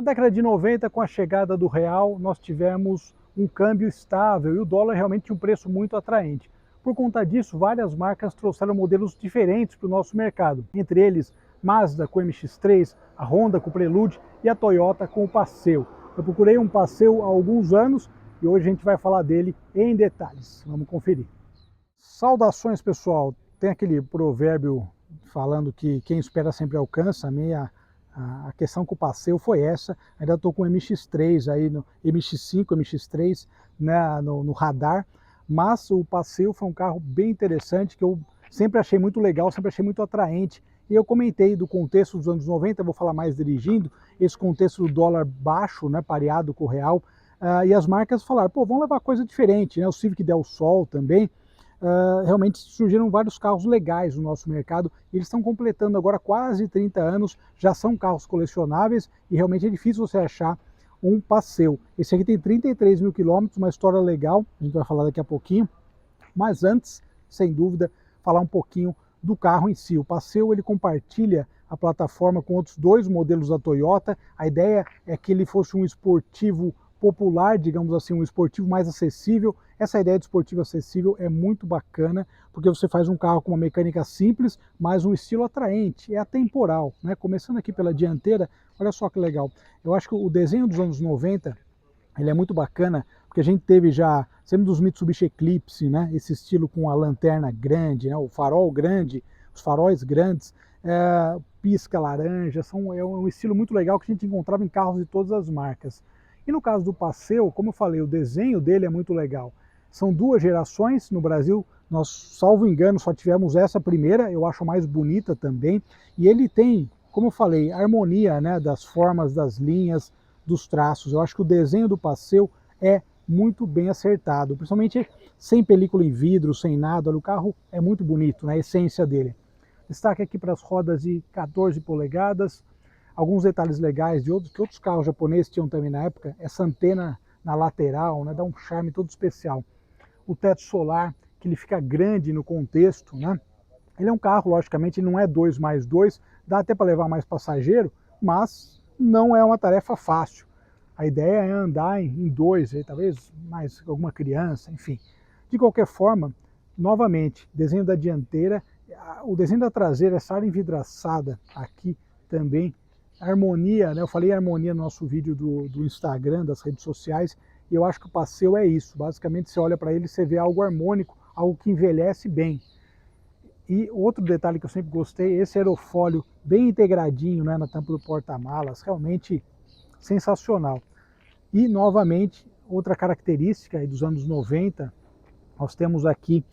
década de 90, com a chegada do real, nós tivemos um câmbio estável e o dólar realmente tinha um preço muito atraente. Por conta disso, várias marcas trouxeram modelos diferentes para o nosso mercado, entre eles Mazda com o MX-3, a Honda com o Prelude e a Toyota com o Paseo. Eu procurei um Paseo há alguns anos e hoje a gente vai falar dele em detalhes. Vamos conferir. Saudações, pessoal! Tem aquele provérbio falando que quem espera sempre alcança. A questão com o Paseo foi essa. Ainda estou com o MX-3 aí, no MX-5, MX-3 né, no radar, mas o Paseo foi um carro bem interessante que eu sempre achei muito legal, sempre achei muito atraente. E eu comentei do contexto dos anos 90, vou falar mais dirigindo, esse contexto do dólar baixo, né, pareado com o real, e as marcas falaram, pô, vamos levar coisa diferente, né? O Civic Del Sol também. Realmente surgiram vários carros legais no nosso mercado, e eles estão completando agora quase 30 anos, já são carros colecionáveis e realmente é difícil você achar um Paseo. Esse aqui tem 33 mil quilômetros, uma história legal, a gente vai falar daqui a pouquinho, mas antes, sem dúvida, falar um pouquinho do carro em si. O Paseo ele compartilha a plataforma com outros dois modelos da Toyota. A ideia é que ele fosse um esportivo popular, digamos assim, um esportivo mais acessível. Essa ideia de esportivo acessível é muito bacana, porque você faz um carro com uma mecânica simples, mas um estilo atraente, é atemporal, né? Começando aqui pela dianteira, olha só que legal. Eu acho que o desenho dos anos 90, ele é muito bacana, porque a gente teve já, sempre dos Mitsubishi Eclipse, né? Esse estilo com a lanterna grande, né? O farol grande, os faróis grandes, pisca laranja, é um estilo muito legal que a gente encontrava em carros de todas as marcas. E no caso do Paseo, como eu falei, o desenho dele é muito legal. São duas gerações no Brasil, nós, salvo engano, só tivemos essa primeira, eu acho mais bonita também. E ele tem, como eu falei, harmonia, né, das formas, das linhas, dos traços. Eu acho que o desenho do Paseo é muito bem acertado, principalmente sem película em vidro, sem nada. Olha, o carro é muito bonito, né, a essência dele. Destaque aqui para as rodas de 14 polegadas, alguns detalhes legais que outros carros japoneses tinham também na época, essa antena na lateral, né, dá um charme todo especial. O teto solar, que ele fica grande no contexto, né? Ele é um carro, logicamente, não é 2+2, dá até para levar mais passageiro, mas não é uma tarefa fácil. A ideia é andar em dois, talvez mais alguma criança, enfim. De qualquer forma, novamente, desenho da dianteira, o desenho da traseira, essa área envidraçada aqui também, harmonia, né? Eu falei harmonia no nosso vídeo do Instagram, das redes sociais, e eu acho que o Paseo é isso. Basicamente, você olha para ele e você vê algo harmônico, algo que envelhece bem. E outro detalhe que eu sempre gostei, esse aerofólio bem integradinho, né, na tampa do porta-malas, realmente sensacional. E, novamente, outra característica aí dos anos 90, nós temos aqui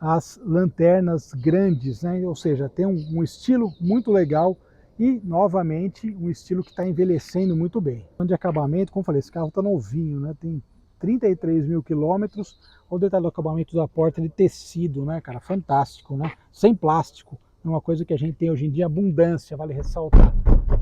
as lanternas grandes, né? Ou seja, tem um estilo muito legal e, novamente, um estilo que está envelhecendo muito bem. De acabamento, como eu falei, esse carro está novinho, né? Tem 33 mil quilômetros. Olha o detalhe do acabamento da porta de tecido, né, cara? Fantástico, né? Sem plástico. É uma coisa que a gente tem hoje em dia abundância, vale ressaltar.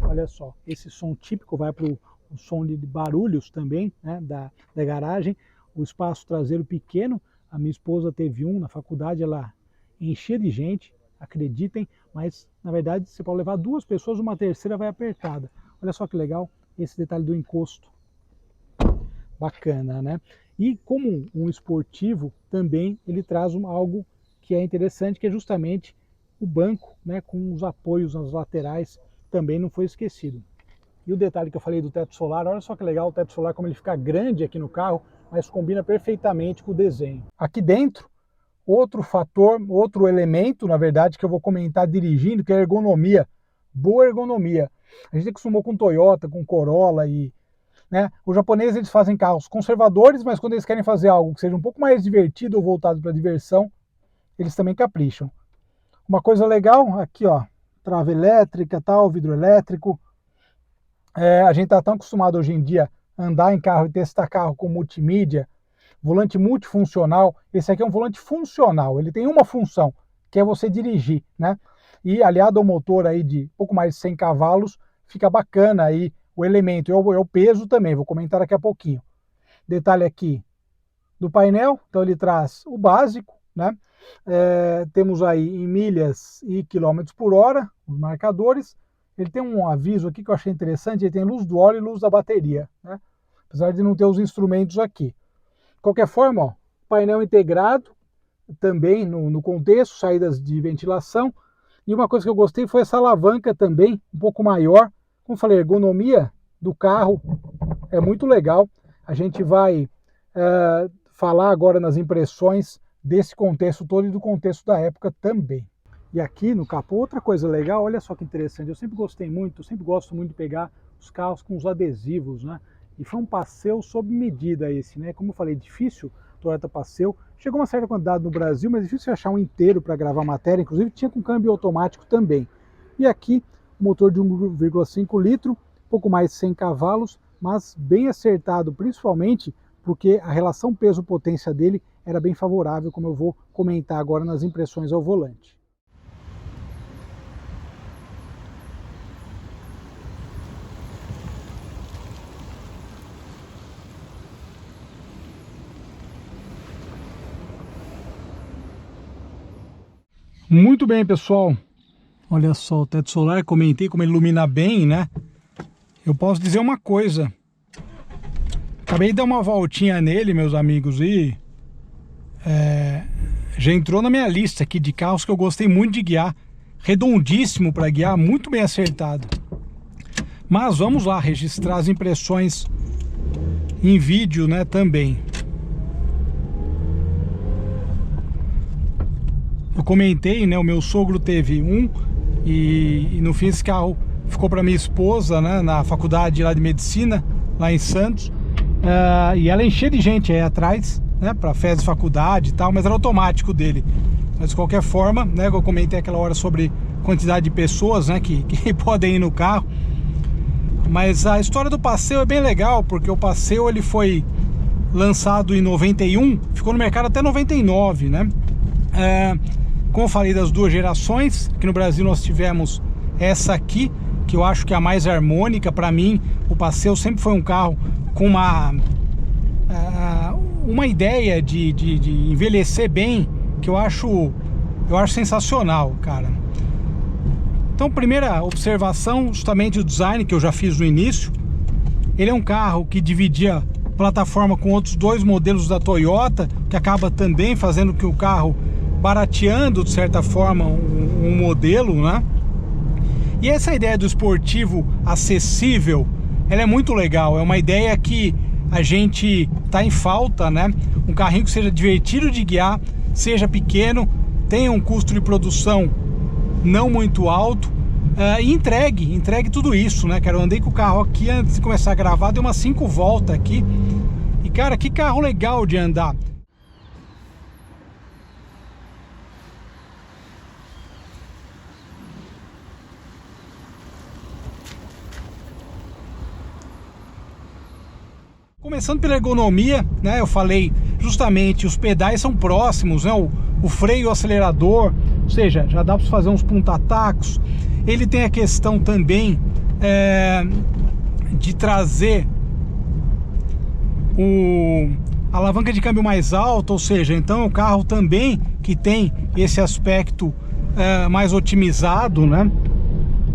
Olha só, esse som típico vai para o som de barulhos também, né, da garagem. O espaço traseiro pequeno. A minha esposa teve um na faculdade, ela enchia de gente, acreditem, mas na verdade você pode levar duas pessoas, uma terceira vai apertada. Olha só que legal esse detalhe do encosto. Bacana, né? E como um esportivo, também ele traz algo que é interessante, que é justamente o banco, né, com os apoios nas laterais, também não foi esquecido. E o detalhe que eu falei do teto solar, olha só que legal o teto solar, como ele fica grande aqui no carro, mas combina perfeitamente com o desenho. Aqui dentro, outro fator, outro elemento, na verdade, que eu vou comentar dirigindo, que é a ergonomia. Boa ergonomia. A gente acostumou com Toyota, com Corolla e... né? Os japoneses eles fazem carros conservadores, mas quando eles querem fazer algo que seja um pouco mais divertido ou voltado para diversão, eles também capricham. Uma coisa legal, aqui ó, trava elétrica, tal, vidro elétrico. A gente está tão acostumado hoje em dia a andar em carro e testar carro com multimídia, volante multifuncional. Esse aqui é um volante funcional, ele tem uma função, que é você dirigir, né? E aliado ao motor aí de pouco mais de 100 cavalos, fica bacana aí o elemento, é o peso também, vou comentar daqui a pouquinho. Detalhe aqui do painel, então ele traz o básico, né? Temos aí em milhas e quilômetros por hora, os marcadores, Ele tem um aviso aqui que eu achei interessante, ele tem luz do óleo e luz da bateria, né? Apesar de não ter os instrumentos aqui. De qualquer forma, ó, painel integrado também no contexto, saídas de ventilação. E uma coisa que eu gostei foi essa alavanca também, um pouco maior. Como eu falei, a ergonomia do carro é muito legal. A gente vai falar agora nas impressões desse contexto todo e do contexto da época também. E aqui no capô, outra coisa legal, olha só que interessante, eu sempre gostei muito, eu sempre gosto muito de pegar os carros com os adesivos, né? E foi um passeio sob medida esse, né? Como eu falei, difícil Toyota Passeio. Chegou uma certa quantidade no Brasil, mas é difícil achar um inteiro para gravar matéria, inclusive tinha com câmbio automático também. E aqui, motor de 1,5 litro, pouco mais de 100 cavalos, mas bem acertado, principalmente porque a relação peso-potência dele era bem favorável, como eu vou comentar agora nas impressões ao volante. Muito bem, pessoal. Olha só o teto solar, comentei como ele ilumina bem, né? Eu posso dizer uma coisa. Acabei de dar uma voltinha nele, meus amigos, e já entrou na minha lista aqui de carros que eu gostei muito de guiar. Redondíssimo para guiar, muito bem acertado. Mas vamos lá, registrar as impressões em vídeo, né, também. Eu comentei, né, o meu sogro teve um e no fim esse carro ficou para minha esposa, né, na faculdade lá de medicina, lá em Santos. E ela enchia de gente aí atrás, né, para festa de faculdade e tal, mas era automático dele. Mas de qualquer forma, né, eu comentei aquela hora sobre quantidade de pessoas, né, que podem ir no carro. Mas a história do Passeio é bem legal, porque o Passeio ele foi lançado em 91, ficou no mercado até 99, né? Como eu falei das duas gerações, aqui no Brasil nós tivemos essa aqui, que eu acho que é a mais harmônica. Para mim, o Passeio sempre foi um carro com uma ideia de envelhecer bem, que eu acho sensacional, cara. Então, primeira observação, justamente o design que eu já fiz no início. Ele é um carro que dividia plataforma com outros dois modelos da Toyota, que acaba também fazendo que o carro barateando de certa forma um modelo, né? E essa ideia do esportivo acessível, ela é muito legal. É uma ideia que a gente tá em falta, né? Um carrinho que seja divertido de guiar, seja pequeno, tenha um custo de produção não muito alto, e entregue tudo isso, né, cara? Eu andei com o carro aqui antes de começar a gravar, dei umas 5 voltas aqui e, cara, que carro legal de andar. Começando pela ergonomia, né? Eu falei justamente, os pedais são próximos, né? O freio e o acelerador, ou seja, já dá para fazer uns punta-tacos. Ele tem a questão também de trazer a alavanca de câmbio mais alta, ou seja, então é um carro também que tem esse aspecto mais otimizado, né?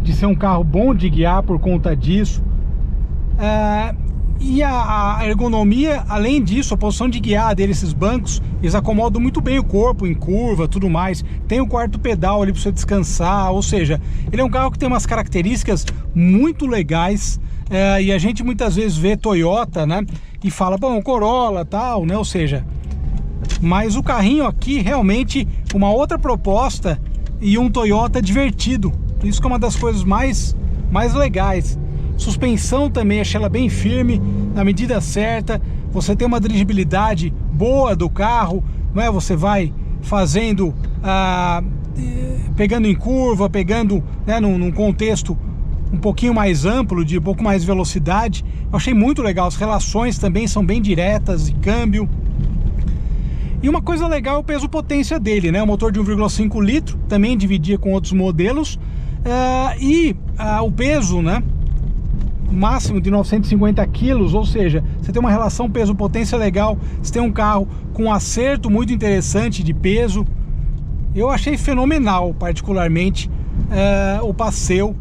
De ser um carro bom de guiar por conta disso. E a ergonomia, além disso, a posição de guiar dele, esses bancos, eles acomodam muito bem o corpo em curva, tudo mais. Tem o quarto pedal ali para você descansar, ou seja, ele é um carro que tem umas características muito legais. E a gente muitas vezes vê Toyota, né, e fala, bom, Corolla, tal, né, ou seja, mas o carrinho aqui realmente uma outra proposta e um Toyota divertido. Isso que é uma das coisas mais legais. Suspensão também, achei ela bem firme, na medida certa. Você tem uma dirigibilidade boa do carro, não é? Você vai fazendo, pegando em curva, pegando, né, num contexto um pouquinho mais amplo, de um pouco mais de velocidade. Eu achei muito legal, as relações também são bem diretas, de câmbio. E uma coisa legal é o peso-potência dele, né? O motor de 1,5 litro, também dividia com outros modelos. O peso, né, máximo de 950 quilos, ou seja, você tem uma relação peso-potência legal, você tem um carro com um acerto muito interessante de peso. Eu achei fenomenal, particularmente, o Passeio.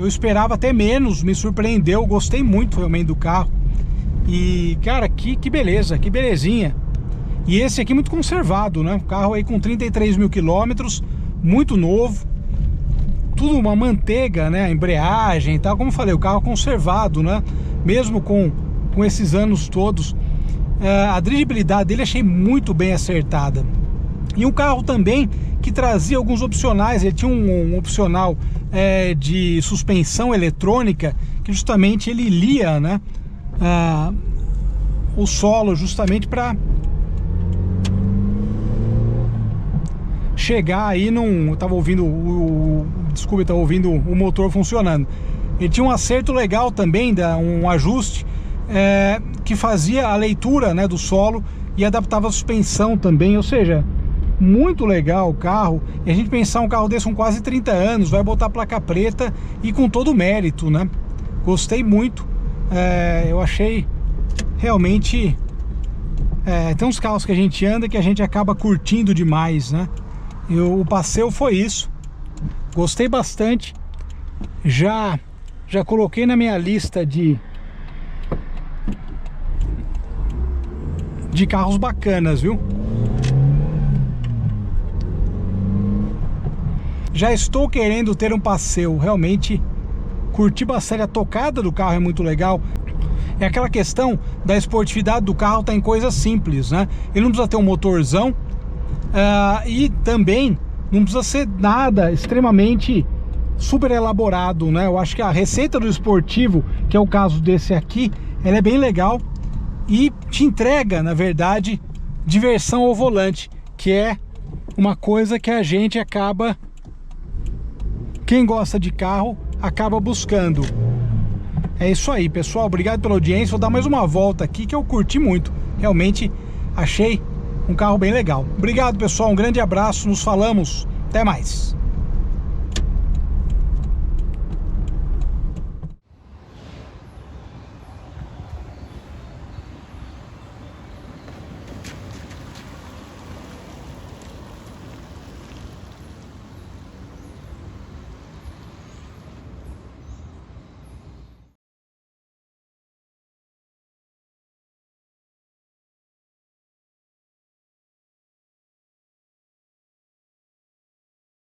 Eu esperava até menos, me surpreendeu, gostei muito realmente do carro. E, cara, que beleza, que belezinha. E esse aqui muito conservado, né? O carro aí com 33 mil quilômetros, muito novo. Tudo uma manteiga, né? A embreagem e tal, como eu falei, o carro conservado, né? Mesmo com esses anos todos. A dirigibilidade dele achei muito bem acertada. E um carro também que trazia alguns opcionais. Ele tinha um opcional de suspensão eletrônica, que justamente ele lia, né, o solo, justamente para chegar aí num... Eu tava ouvindo desculpa, eu tava ouvindo o motor funcionando. Ele tinha um acerto legal também, um ajuste que fazia a leitura, né, do solo e adaptava a suspensão também, ou seja, muito legal o carro. E a gente pensar um carro desse com quase 30 anos, vai botar placa preta e com todo o mérito, né? Gostei muito. Eu achei realmente... tem uns carros que a gente anda que a gente acaba curtindo demais, né? E o Passeo foi isso. Gostei bastante. Já coloquei na minha lista de carros bacanas, viu? Já estou querendo ter um Passeo. Realmente curti bastante. A tocada do carro é muito legal. É aquela questão da esportividade do carro, tá em coisas simples, né? Ele não precisa ter um motorzão, e também não precisa ser nada extremamente super elaborado, né? Eu acho que a receita do esportivo, que é o caso desse aqui, ela é bem legal e te entrega, na verdade, diversão ao volante, que é uma coisa que a gente acaba... Quem gosta de carro acaba buscando. É isso aí, pessoal. Obrigado pela audiência. Vou dar mais uma volta aqui que eu curti muito. Realmente achei um carro bem legal. Obrigado, pessoal. Um grande abraço. Nos falamos. Até mais.